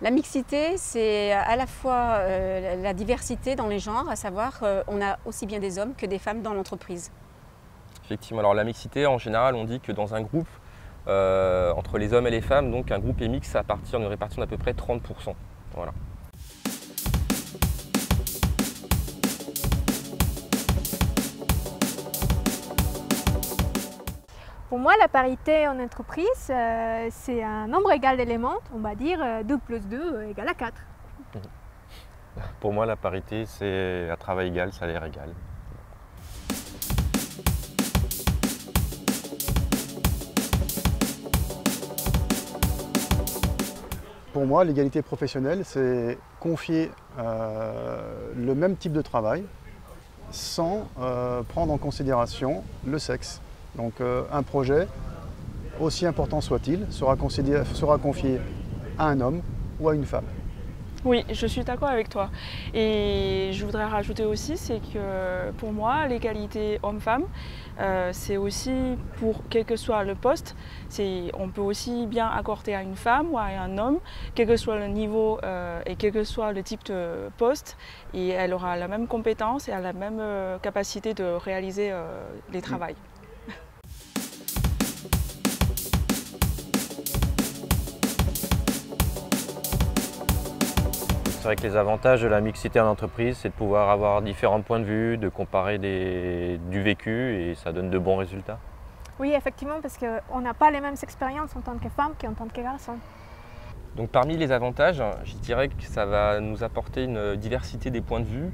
La mixité, c'est à la fois la diversité dans les genres, à savoir on a aussi bien des hommes que des femmes dans l'entreprise. Effectivement, alors la mixité, en général, on dit que dans un groupe, entre les hommes et les femmes, donc un groupe est mixte à partir d'une répartition d'à peu près 30%. Voilà. Pour moi, la parité en entreprise, c'est un nombre égal d'éléments, on va dire 2 plus 2 égale à 4. Pour moi, la parité, c'est à travail égal, salaire égal. Pour moi, l'égalité professionnelle, c'est confier le même type de travail sans prendre en considération le sexe. Donc un projet, aussi important soit-il, sera confié à un homme ou à une femme. Oui, je suis d'accord avec toi. Et je voudrais rajouter aussi, c'est que pour moi, l'égalité homme-femme, c'est aussi pour quel que soit le poste, on peut aussi bien accorder à une femme ou à un homme, quel que soit le niveau et quel que soit le type de poste, et elle aura la même compétence et la même capacité de réaliser les travaux. C'est vrai que les avantages de la mixité en entreprise, c'est de pouvoir avoir différents points de vue, de comparer du vécu et ça donne de bons résultats. Oui, effectivement, parce qu'on n'a pas les mêmes expériences en tant que femme qu'en tant que garçon. Donc parmi les avantages, je dirais que ça va nous apporter une diversité des points de vue,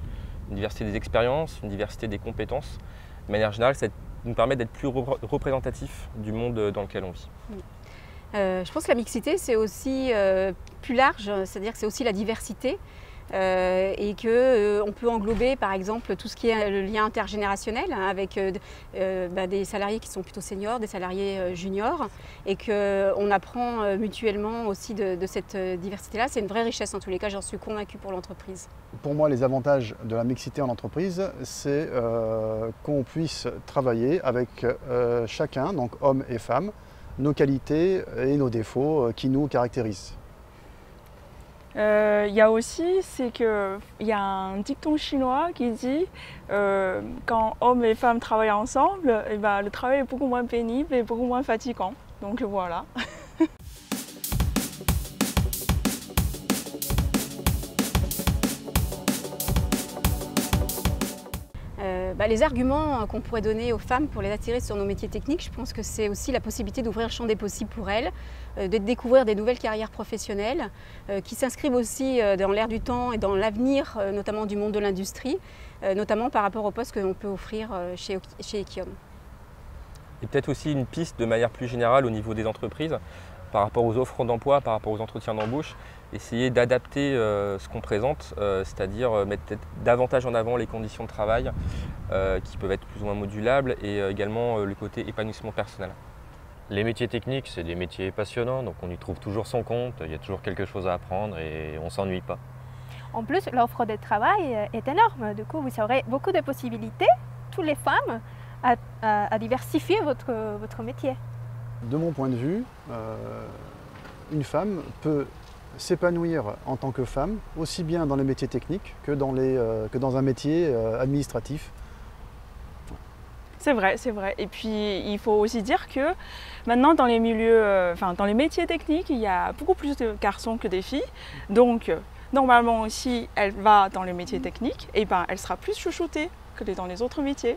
une diversité des expériences, une diversité des compétences. De manière générale, ça nous permet d'être plus représentatif du monde dans lequel on vit. Je pense que la mixité, c'est aussi plus large, c'est-à-dire que c'est aussi la diversité et qu'on peut englober par exemple tout ce qui est le lien intergénérationnel avec des salariés qui sont plutôt seniors, des salariés juniors et qu'on apprend mutuellement aussi de cette diversité-là. C'est une vraie richesse en tous les cas, j'en suis convaincue pour l'entreprise. Pour moi, les avantages de la mixité en entreprise, c'est qu'on puisse travailler avec chacun, donc hommes et femmes, nos qualités et nos défauts qui nous caractérisent. Il y a aussi, c'est qu'il y a un dicton chinois qui dit quand hommes et femmes travaillent ensemble, et ben, le travail est beaucoup moins pénible et beaucoup moins fatigant. Donc voilà. Les arguments qu'on pourrait donner aux femmes pour les attirer sur nos métiers techniques, je pense que c'est aussi la possibilité d'ouvrir le champ des possibles pour elles, de découvrir des nouvelles carrières professionnelles qui s'inscrivent aussi dans l'air du temps et dans l'avenir notamment du monde de l'industrie, notamment par rapport aux postes que l'on peut offrir chez Equiom. Et peut-être aussi une piste de manière plus générale au niveau des entreprises, par rapport aux offres d'emploi, par rapport aux entretiens d'embauche, essayer d'adapter ce qu'on présente, c'est-à-dire mettre peut-être davantage en avant les conditions de travail qui peuvent être plus ou moins modulables et également le côté épanouissement personnel. Les métiers techniques, c'est des métiers passionnants, donc on y trouve toujours son compte, il y a toujours quelque chose à apprendre et on ne s'ennuie pas. En plus, l'offre de travail est énorme. Du coup, vous aurez beaucoup de possibilités, toutes les femmes, à diversifier votre métier. De mon point de vue, une femme peut s'épanouir en tant que femme, aussi bien dans les métiers techniques que dans un métier administratif. C'est vrai, c'est vrai. Et puis il faut aussi dire que maintenant dans les milieux, dans les métiers techniques, il y a beaucoup plus de garçons que des filles. Donc normalement aussi, elle va dans les métiers techniques, et ben elle sera plus chouchoutée que dans les autres métiers.